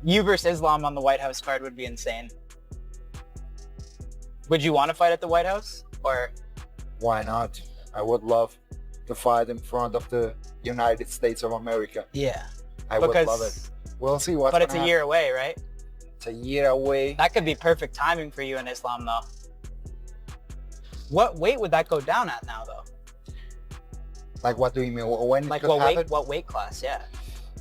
You versus Islam on the White House card would be insane. Would you want to fight at the White House? Or Why not? I would love to fight in front of the United States of America. yeah, I would love it. We'll see what. but it's a year away, right? It's a year away. That could be perfect timing for you in Islam, though. What weight would that go down at now, though? Like, what do you mean? When Like it could happen? what weight class? Yeah.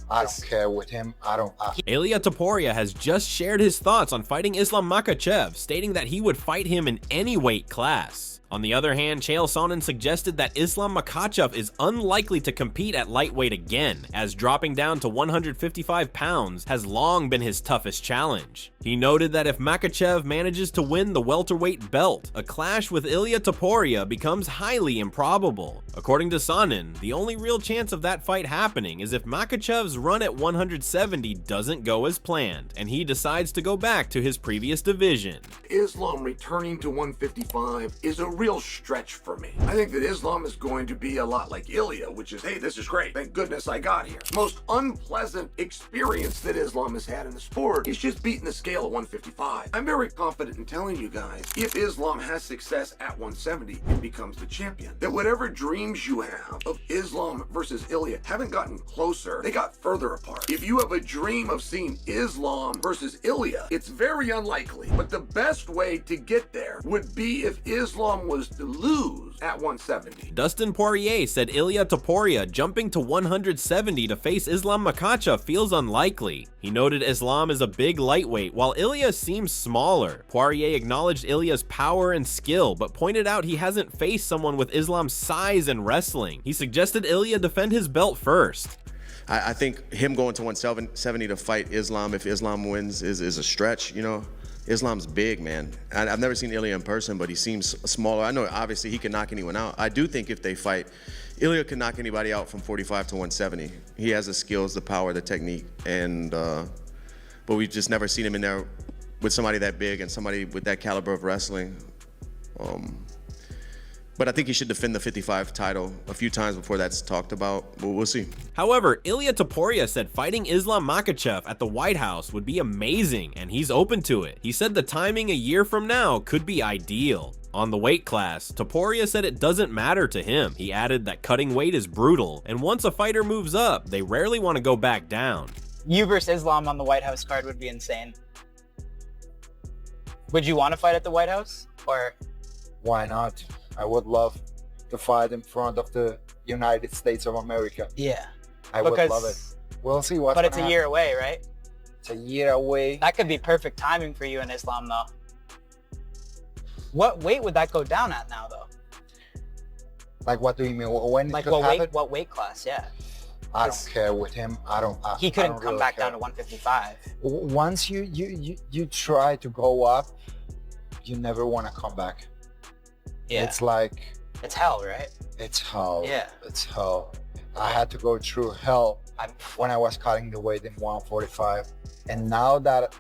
I don't care with him. I don't. Ilia Topuria has just shared his thoughts on fighting Islam Makhachev, stating that he would fight him in any weight class. On the other hand, Chael Sonnen suggested that Islam Makhachev is unlikely to compete at lightweight again, as dropping down to 155 pounds has long been his toughest challenge. He noted that if Makhachev manages to win the welterweight belt, a clash with Ilia Topuria becomes highly improbable. According to Sonnen, the only real chance of that fight happening is if Makhachev's run at 170 doesn't go as planned, and he decides to go back to his previous division. Islam returning to 155 is a real stretch for me. I think that Islam is going to be a lot like Ilia, which is, hey, this is great. Thank goodness I got here. Most unpleasant experience that Islam has had in the sport is just beating the scale at 155. I'm very confident in telling you guys, if Islam has success at 170 and becomes the champion, that whatever dreams you have of Islam versus Ilia haven't gotten closer, they got further apart. If you have a dream of seeing Islam versus Ilia, it's very unlikely, but the best way to get there would be if Islam was to lose at 170. Dustin Poirier said Ilia Topuria jumping to 170 to face Islam Makhachev feels unlikely. He noted Islam is a big lightweight, while Ilia seems smaller. Poirier acknowledged Ilia's power and skill, but pointed out he hasn't faced someone with Islam's size and wrestling. He suggested Ilia defend his belt first. I think him going to 170 to fight Islam, if Islam wins, is a stretch, you know. Islam's big, man. I've never seen Ilia in person, but he seems smaller. I know, obviously, he can knock anyone out. I do think if they fight, Ilia can knock anybody out from 45 to 170. He has the skills, the power, the technique, and but we've just never seen him in there with somebody that big and somebody with that caliber of wrestling. But I think he should defend the 55 title a few times before that's talked about, but we'll see. However, Ilia Topuria said fighting Islam Makhachev at the White House would be amazing, and he's open to it. He said the timing a year from now could be ideal. On the weight class, Topuria said it doesn't matter to him. He added that cutting weight is brutal, and once a fighter moves up, they rarely want to go back down. You versus Islam on the White House card would be insane. Would you want to fight at the White House? Or Why not? I would love to fight in front of the United States of America. yeah, I would love it. We'll see what. but it's a year away, right? It's a year away. That could be perfect timing for you in Islam, though. What weight would that go down at now, though? Like, what do you mean? When it Like could happen? what weight class? Yeah. I don't care with him. He I couldn't don't come really back care. down to 155. Once you try to go up, you never want to come back. Yeah. It's like, It's hell, right? it's hell. Yeah. It's hell. I had to go through hell when I was cutting the weight in 145, and now that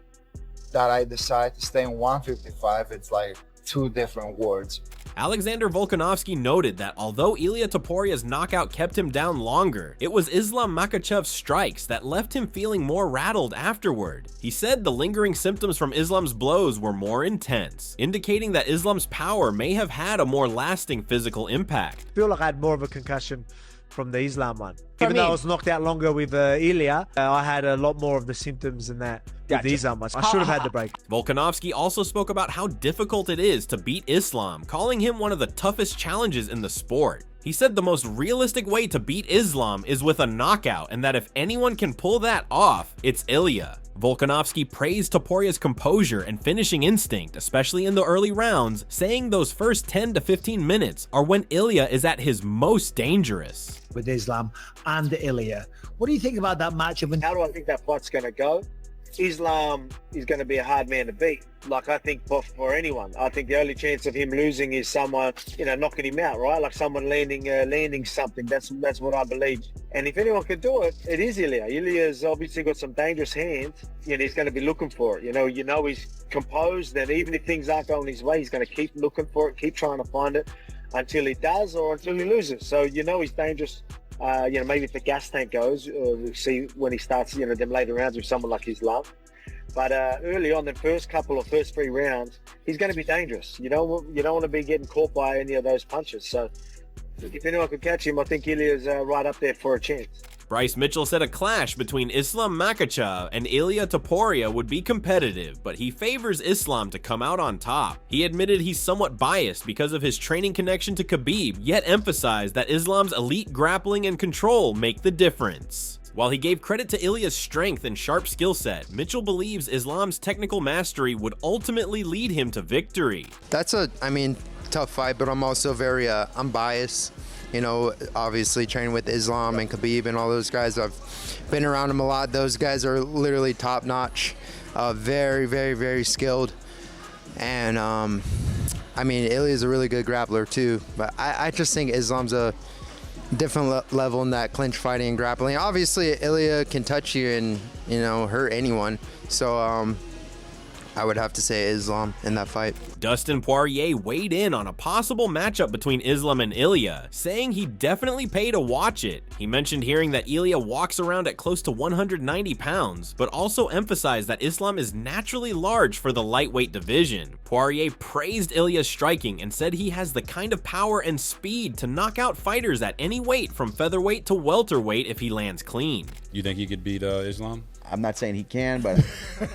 I decide to stay in 155, it's like two different words. Alexander Volkanovski noted that although Ilia Topuria's knockout kept him down longer, it was Islam Makhachev's strikes that left him feeling more rattled afterward. He said the lingering symptoms from Islam's blows were more intense, indicating that Islam's power may have had a more lasting physical impact. I feel like I had more of a concussion from the Islam one. Even though I was knocked out longer with Ilia, I had a lot more of the symptoms than that with the Islam one. I should have had the break. Volkanovski also spoke about how difficult it is to beat Islam, calling him one of the toughest challenges in the sport. He said the most realistic way to beat Islam is with a knockout, and that if anyone can pull that off, it's Ilia. Volkanovski praised Topuria's composure and finishing instinct, especially in the early rounds, saying those first 10 to 15 minutes are when Ilia is at his most dangerous. With Islam and Ilia. What do you think about that matchup? And How do I think that fight's going to go? Islam is going to be a hard man to beat. Like, I think for anyone, I think the only chance of him losing is someone, knocking him out, right? Like someone landing something. That's what I believe. And if anyone can do it, it is Ilia. Ilia's obviously got some dangerous hands, and he's going to be looking for it. He's composed, and even if things aren't going his way, he's going to keep looking for it, keep trying to find it until he does or until he loses. So, he's dangerous. Maybe if the gas tank goes, we'll see when he starts, them later rounds with someone like Islam. But early on, the first 3 rounds, he's going to be dangerous. You don't want to be getting caught by any of those punches. So if anyone could catch him, I think Ilia's right up there for a chance. Bryce Mitchell said a clash between Islam Makhachev and Ilia Topuria would be competitive, but he favors Islam to come out on top. He admitted he's somewhat biased because of his training connection to Khabib, yet emphasized that Islam's elite grappling and control make the difference. While he gave credit to Ilia's strength and sharp skill set, Mitchell believes Islam's technical mastery would ultimately lead him to victory. That's tough fight, but I'm also very, I'm biased. You know, obviously training with Islam and Khabib and all those guys. I've been around them a lot. Those guys are literally top notch, very, very, very skilled. And Ilia's a really good grappler too. But I just think Islam's a different level in that clinch fighting and grappling. Obviously, Ilia can touch you and, you know, hurt anyone. So I would have to say Islam in that fight. Dustin Poirier weighed in on a possible matchup between Islam and Ilia, saying he definitely pay to watch it. He mentioned hearing that Ilia walks around at close to 190 pounds, but also emphasized that Islam is naturally large for the lightweight division. Poirier praised Ilia's striking and said he has the kind of power and speed to knock out fighters at any weight from featherweight to welterweight if he lands clean. You think he could beat Islam? I'm not saying he can, but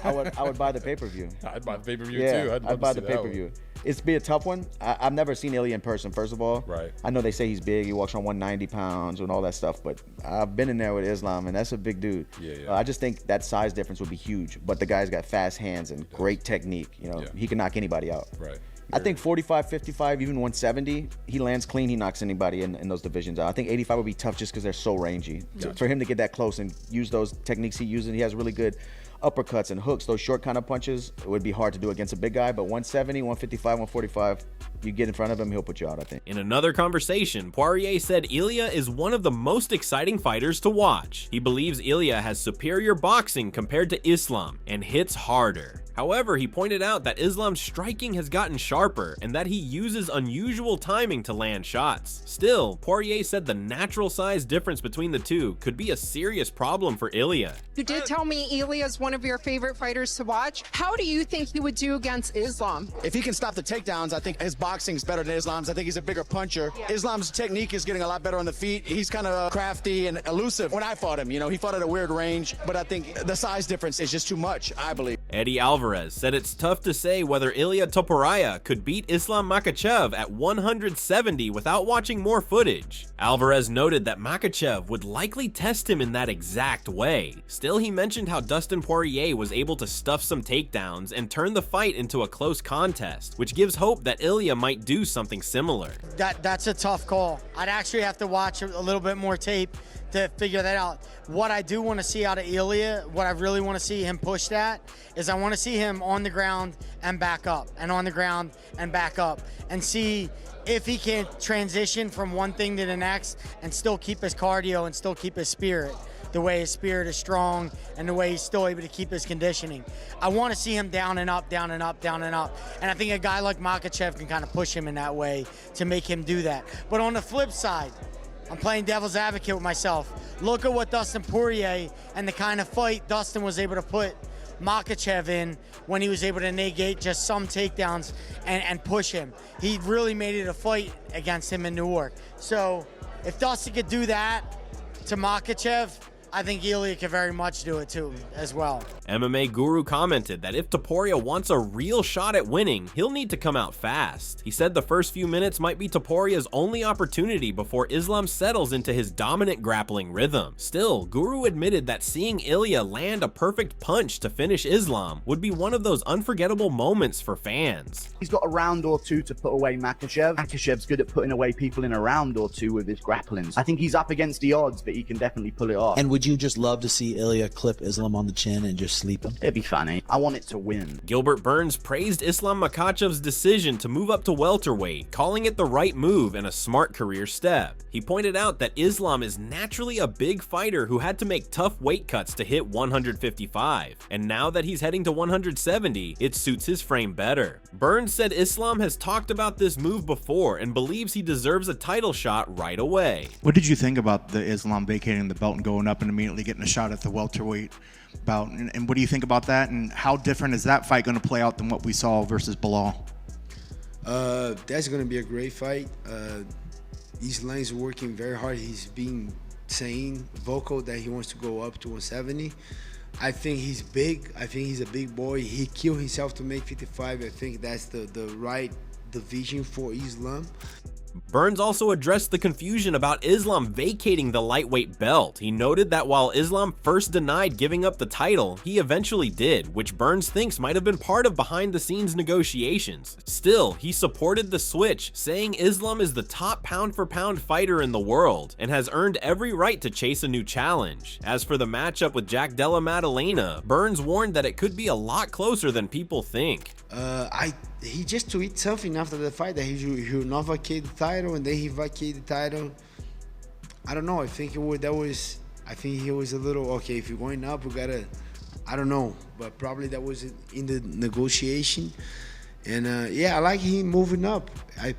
I would buy the pay-per-view. I'd buy the pay-per-view too. I'd buy the pay-per-view. It's be a tough one. I've never seen Ilia in person, first of all. Right. I know they say he's big. He walks on 190 pounds and all that stuff, but I've been in there with Islam, and that's a big dude. Yeah. I just think that size difference would be huge, but the guy's got fast hands and great technique. You know, he can knock anybody out. Right. I think 45, 55, even 170, he lands clean, he knocks anybody in those divisions out. I think 85 would be tough just because they're so rangy. So for him to get that close and use those techniques he uses, he has really good uppercuts and hooks, those short kind of punches, it would be hard to do against a big guy, but 170, 155, 145, you get in front of him, he'll put you out, I think. In another conversation, Poirier said Ilia is one of the most exciting fighters to watch. He believes Ilia has superior boxing compared to Islam and hits harder. However, he pointed out that Islam's striking has gotten sharper and that he uses unusual timing to land shots. Still, Poirier said the natural size difference between the two could be a serious problem for Ilia. You did tell me Ilia is one of your favorite fighters to watch. How do you think he would do against Islam? If he can stop the takedowns, I think his boxing's better than Islam's. I think he's a bigger puncher. Yeah. Islam's technique is getting a lot better on the feet. He's kind of crafty and elusive. When I fought him, you know, he fought at a weird range, but I think the size difference is just too much, I believe. Eddie Alvarez said it's tough to say whether Ilia Topuria could beat Islam Makhachev at 170 without watching more footage. Alvarez noted that Makhachev would likely test him in that exact way. Still, he mentioned how Dustin Poirier was able to stuff some takedowns and turn the fight into a close contest, which gives hope that Ilia might do something similar. That's a tough call. I'd actually have to watch a little bit more tape to figure that out. What I do want to see out of Ilia, what I really want to see him push that, is I want to see him on the ground and back up, and on the ground and back up, and see if he can transition from one thing to the next and still keep his cardio and still keep his spirit, the way his spirit is strong and the way he's still able to keep his conditioning. I want to see him down and up, down and up, down and up. And I think a guy like Makhachev can kind of push him in that way to make him do that. But on the flip side, I'm playing devil's advocate with myself. Look at what Dustin Poirier and the kind of fight Dustin was able to put Makhachev in when he was able to negate just some takedowns and push him. He really made it a fight against him in Newark. So if Dustin could do that to Makhachev, I think Ilia could very much do it too, as well. MMA Guru commented that if Topuria wants a real shot at winning, he'll need to come out fast. He said the first few minutes might be Topuria's only opportunity before Islam settles into his dominant grappling rhythm. Still, Guru admitted that seeing Ilia land a perfect punch to finish Islam would be one of those unforgettable moments for fans. He's got a round or two to put away Makhachev. Makhachev's good at putting away people in a round or two with his grapplings. I think he's up against the odds, but he can definitely pull it off. And would you just love to see Ilia clip Islam on the chin and just sleep him? It'd be funny. I want it to win. Gilbert Burns praised Islam Makhachev's decision to move up to welterweight, calling it the right move and a smart career step. He pointed out that Islam is naturally a big fighter who had to make tough weight cuts to hit 155, and now that he's heading to 170, it suits his frame better. Burns said Islam has talked about this move before and believes he deserves a title shot right away. What did you think about the Islam vacating the belt and going up and immediately getting a shot at the welterweight bout. And what do you think about that? And how different is that fight going to play out than what we saw versus Bilal? That's going to be a great fight. Islam is working very hard. He's being vocal that he wants to go up to 170. I think he's big. I think he's a big boy. He killed himself to make 55. I think that's the right division for Islam. Burns also addressed the confusion about Islam vacating the lightweight belt. He noted that while Islam first denied giving up the title, he eventually did, which Burns thinks might have been part of behind-the-scenes negotiations. Still, he supported the switch, saying Islam is the top pound-for-pound fighter in the world and has earned every right to chase a new challenge. As for the matchup with Jack Della Maddalena, Burns warned that it could be a lot closer than people think. He just tweeted something after the fight that he will not vacate the title, and then he vacated the title. I don't know. I think he was a little okay. If you're going up, we gotta. I don't know, but probably that was in the negotiation. And yeah, I like him moving up.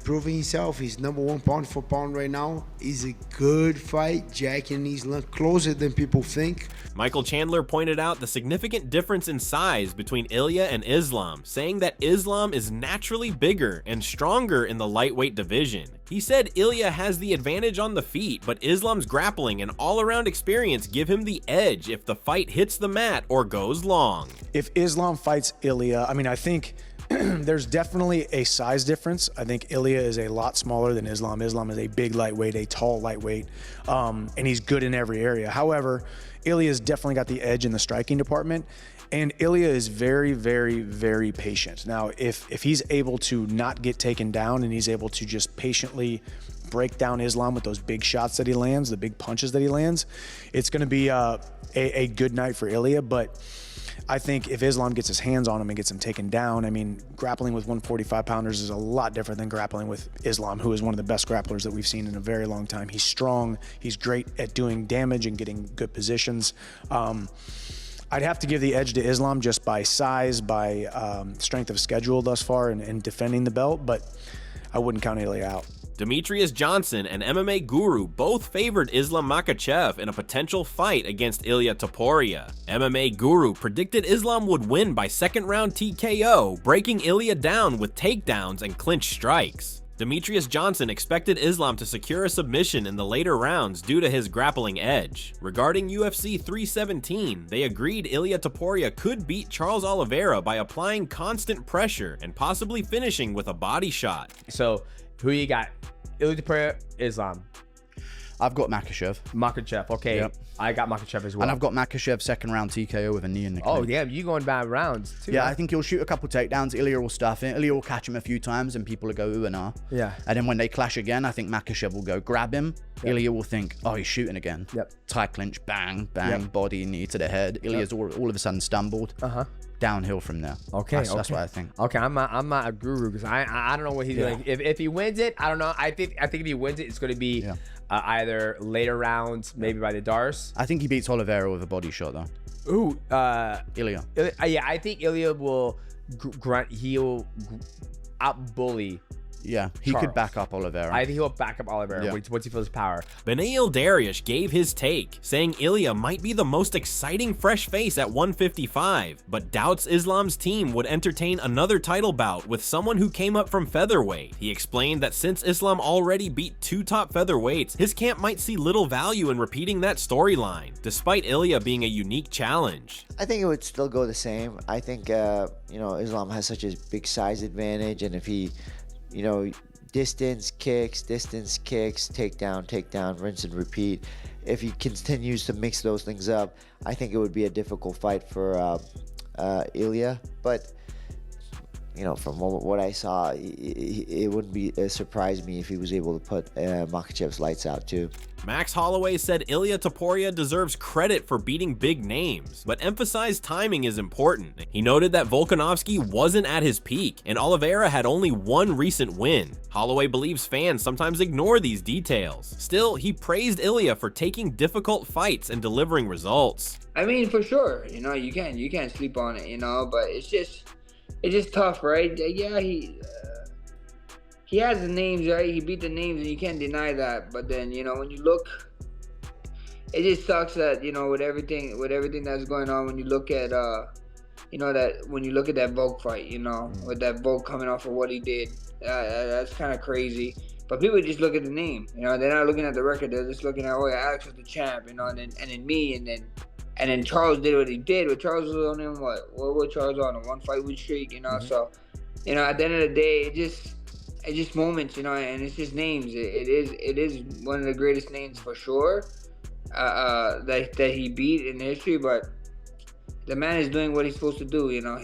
Proving himself. He's #1 pound for pound right now. It's a good fight. Jack and Islam closer than people think. Michael Chandler pointed out the significant difference in size between Ilia and Islam, saying that Islam is naturally bigger and stronger in the lightweight division. He said Ilia has the advantage on the feet, but Islam's grappling and all-around experience give him the edge if the fight hits the mat or goes long. If Islam fights Ilia, I mean, I think there's definitely a size difference. I think Ilia is a lot smaller than Islam. Islam is a big lightweight, a tall lightweight, and he's good in every area. However, Ilia's definitely got the edge in the striking department, and Ilia is very, very, very patient. Now, if he's able to not get taken down and he's able to just patiently break down Islam with those big shots that he lands, the big punches that he lands, it's going to be a good night for Ilia. But I think if Islam gets his hands on him and gets him taken down, I mean, grappling with 145-pounders is a lot different than grappling with Islam, who is one of the best grapplers that we've seen in a very long time. He's strong. He's great at doing damage and getting good positions. I'd have to give the edge to Islam just by size, by strength of schedule thus far and defending the belt, but I wouldn't count Ilia out. Demetrius Johnson and MMA Guru both favored Islam Makhachev in a potential fight against Ilia Topuria. MMA Guru predicted Islam would win by second-round TKO, breaking Ilia down with takedowns and clinch strikes. Demetrius Johnson expected Islam to secure a submission in the later rounds due to his grappling edge. Regarding UFC 317, they agreed Ilia Topuria could beat Charles Oliveira by applying constant pressure and possibly finishing with a body shot. So, who you got? Ilia Topuria, Islam. I've got Makhachev. Makhachev, okay. Yep. I got Makhachev as well. And I've got Makhachev second round TKO with a knee in the clinch. Oh, damn, you going bad rounds too. Yeah, I think he'll shoot a couple takedowns. Ilya will stuff it. Ilya will catch him a few times and people will go ooh and ah. Yeah. And then when they clash again, I think Makhachev will go grab him. Yep. Ilya will think, oh, he's shooting again. Yep. Tie clinch, bang, bang, body, knee to the head. Ilya's all of a sudden stumbled. Downhill from there. Okay, that's what I think. Okay, I'm not a guru because I don't know what he's doing. If he wins it, I don't know. I think if he wins it, it's going to be either later rounds, maybe by the Dars. I think he beats Oliveira with a body shot though. Ooh, Ilia. Yeah, I think Ilia will he'll out bully. Yeah, he could back up Oliveira. I think he'll back up Oliveira once he feels power. Beneil Dariush gave his take, saying Ilia might be the most exciting fresh face at 155, but doubts Islam's team would entertain another title bout with someone who came up from featherweight. He explained that since Islam already beat 2 top featherweights, his camp might see little value in repeating that storyline, despite Ilia being a unique challenge. I think it would still go the same. I think, Islam has such a big size advantage, and if he distance kicks, takedown, rinse and repeat. If he continues to mix those things up, I think it would be a difficult fight for Ilia. But from what I saw, it wouldn't surprise me if he was able to put Makhachev's lights out too. Max Holloway said Ilia Topuria deserves credit for beating big names, but emphasized timing is important. He noted that Volkanovski wasn't at his peak, and Oliveira had only 1 recent win. Holloway believes fans sometimes ignore these details. Still, he praised Ilia for taking difficult fights and delivering results. I mean, for sure, you can't sleep on it, but it's just tough, right? Yeah, he has the names, right? He beat the names, and you can't deny that. But then, when you look it just sucks that, you know, with everything that's going on, when you look at when you look at that Volk fight, you know, with that Volk coming off of what he did, that's kind of crazy. But people just look at the name, you know, they're not looking at the record. They're just looking at, oh yeah, Alex was the champ, you know, and then me, and then Charles did what he did. But Charles was on him, what was Charles on, a 1-fight win streak, you know. So, you know, at the end of the day, it's just moments, you know, and it's just names. It is one of the greatest names for sure that he beat in history. But the man is doing what he's supposed to do, you know.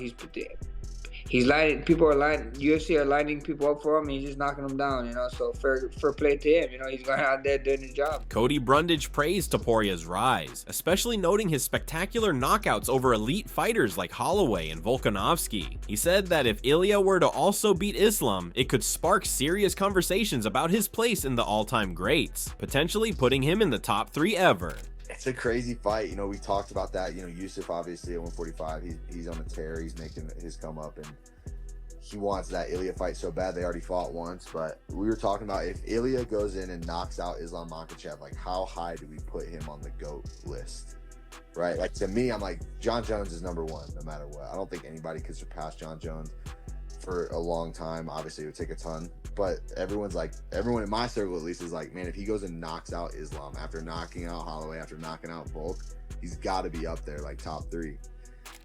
He's lining, people are lining, UFC are lining people up for him, and he's just knocking them down, you know, so fair play to him, you know, he's going out there doing his job. Cody Brundage praised Topuria's rise, especially noting his spectacular knockouts over elite fighters like Holloway and Volkanovski. He said that if Ilia were to also beat Islam, it could spark serious conversations about his place in the all-time greats, potentially putting him in the top 3 ever. It's a crazy fight. You know, we talked about that. You know, Yusuf obviously at 145, he's on a tear. He's making his come up, and he wants that Ilia fight so bad. They already fought once, but we were talking about if Ilia goes in and knocks out Islam Makhachev, like how high do we put him on the GOAT list? Right? Like to me, I'm like, John Jones is number 1 no matter what. I don't think anybody could surpass John Jones for a long time. Obviously, it would take a ton. But everyone in my circle at least is like, man, if he goes and knocks out Islam after knocking out Holloway, after knocking out Volk, he's got to be up there like top 3.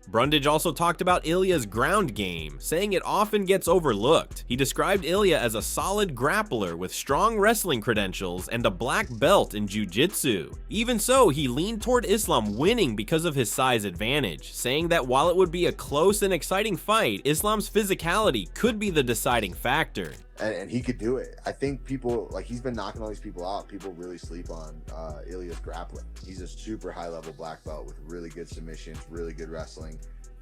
Brundage also talked about Ilia's ground game, saying it often gets overlooked. He described Ilia as a solid grappler with strong wrestling credentials and a black belt in jiu-jitsu. Even so, he leaned toward Islam winning because of his size advantage, saying that while it would be a close and exciting fight, Islam's physicality could be the deciding factor. And he could do it. I think people, like, he's been knocking all these people out. People really sleep on Ilia's grappling. He's a super high-level black belt with really good submissions, really good wrestling.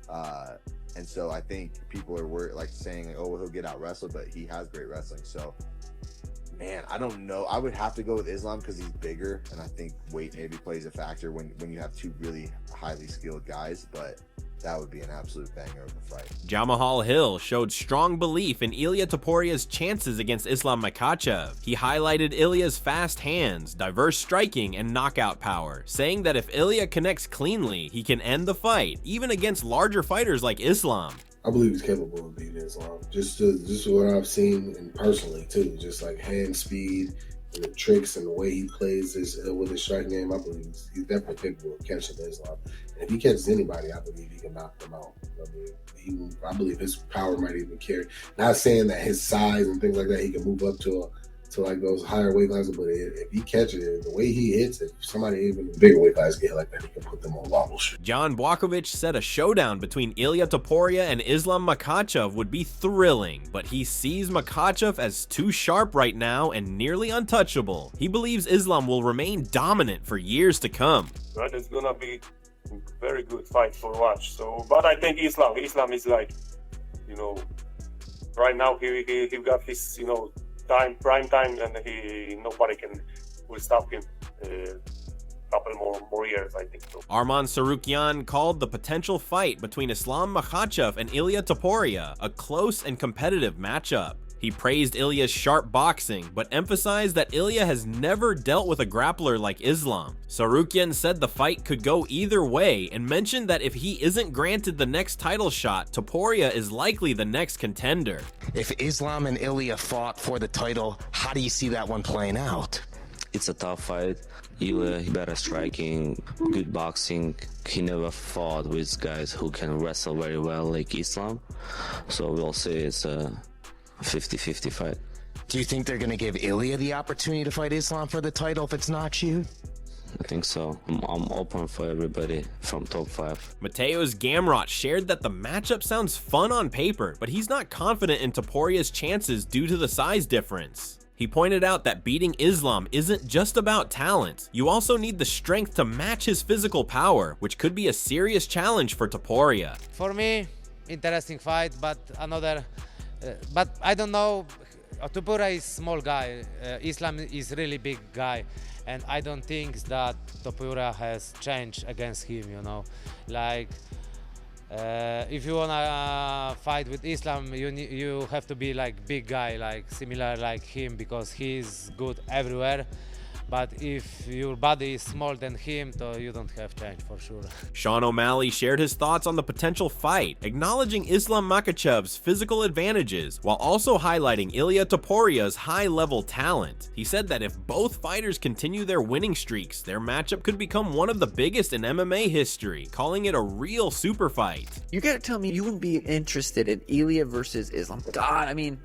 And so I think people are worried, like saying, oh, well, he'll get out wrestled, but he has great wrestling. So, man, I don't know. I would have to go with Islam because he's bigger, and I think weight maybe plays a factor when you have 2 really highly skilled guys, but that would be an absolute banger of a fight. Jamahal Hill showed strong belief in Ilia Topuria's chances against Islam Makhachev. He highlighted Ilia's fast hands, diverse striking, and knockout power, saying that if Ilia connects cleanly, he can end the fight, even against larger fighters like Islam. I believe he's capable of beating Islam. Just what I've seen, and personally too, just like hand speed, and the tricks and the way he plays with his striking game. I believe he's definitely capable of catching Islam. And if he catches anybody, I believe he can knock them out. I believe his power might even carry. Not saying that his size and things like that, he can move up to like those higher weight classes, but if he catches it, the way he hits it, if somebody even in the bigger weight class get like that, he can put them on wobbles. John Błachowicz said a showdown between Ilia Topuria and Islam Makhachev would be thrilling, but he sees Makhachev as too sharp right now and nearly untouchable. He believes Islam will remain dominant for years to come. Right, it's gonna be a very good fight for watch. So, but I think Islam is like, you know, right now he got his, you know, prime time, and nobody will stop him. Couple more years, I think so. Arman Sarukian called the potential fight between Islam Makhachev and Ilia Topuria a close and competitive matchup. He praised Ilia's sharp boxing, but emphasized that Ilia has never dealt with a grappler like Islam. Sarukian said the fight could go either way and mentioned that if he isn't granted the next title shot, Topuria is likely the next contender. If Islam and Ilia fought for the title, how do you see that one playing out? It's a tough fight. Ilia, he better striking, good boxing. He never fought with guys who can wrestle very well like Islam. So we'll see, it's a 50-50 fight. Do you think they're going to give Ilia the opportunity to fight Islam for the title if it's not you? I think so. I'm open for everybody from top 5. Mateusz Gamrot shared that the matchup sounds fun on paper, but he's not confident in Topuria's chances due to the size difference. He pointed out that beating Islam isn't just about talent. You also need the strength to match his physical power, which could be a serious challenge for Topuria. For me, interesting fight, but but I don't know. Topuria is small guy. Islam is really big guy, and I don't think that Topuria has changed against him. You know, like if you wanna fight with Islam, you have to be like big guy, like similar like him, because he's good everywhere. But if your body is smaller than him, so you don't have chance for sure. Sean O'Malley shared his thoughts on the potential fight, acknowledging Islam Makhachev's physical advantages while also highlighting Ilia Topuria's high-level talent. He said that if both fighters continue their winning streaks, their matchup could become one of the biggest in MMA history, calling it a real super fight. You gotta tell me you wouldn't be interested in Ilia versus Islam. God, I mean,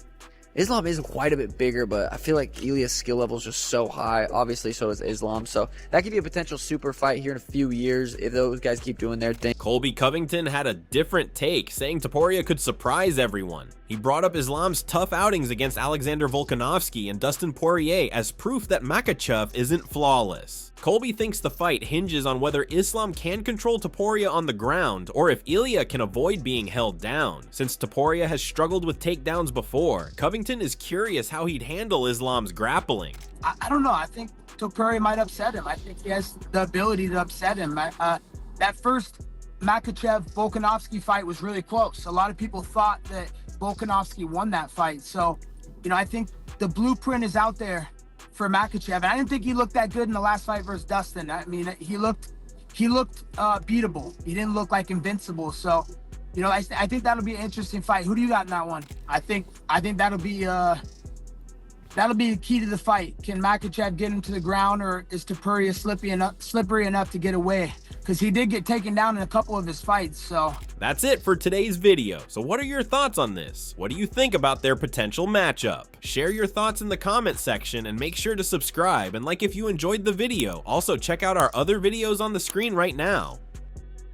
Islam is quite a bit bigger, but I feel like Ilia's skill level is just so high. Obviously, so is Islam. So that could be a potential super fight here in a few years if those guys keep doing their thing. Colby Covington had a different take, saying Topuria could surprise everyone. He brought up Islam's tough outings against Alexander Volkanovski and Dustin Poirier as proof that Makhachev isn't flawless. Colby thinks the fight hinges on whether Islam can control Topuria on the ground or if Ilia can avoid being held down. Since Topuria has struggled with takedowns before, Covington is curious how he'd handle Islam's grappling. I don't know. I think Topuria might upset him. I think he has the ability to upset him. That first Makhachev-Volkanovski fight was really close. A lot of people thought that Volkanovski won that fight. So, I think the blueprint is out there for Makhachev. And I didn't think he looked that good in the last fight versus Dustin. I mean, he looked beatable. He didn't look like invincible. So, I think that'll be an interesting fight. Who do you got in that one? I think that'll be the key to the fight. Can Makhachev get him to the ground, or is Topuria slippery enough to get away? Because he did get taken down in a couple of his fights. So that's it for today's video. So what are your thoughts on this? What do you think about their potential matchup? Share your thoughts in the comment section and make sure to subscribe and like if you enjoyed the video. Also check out our other videos on the screen right now.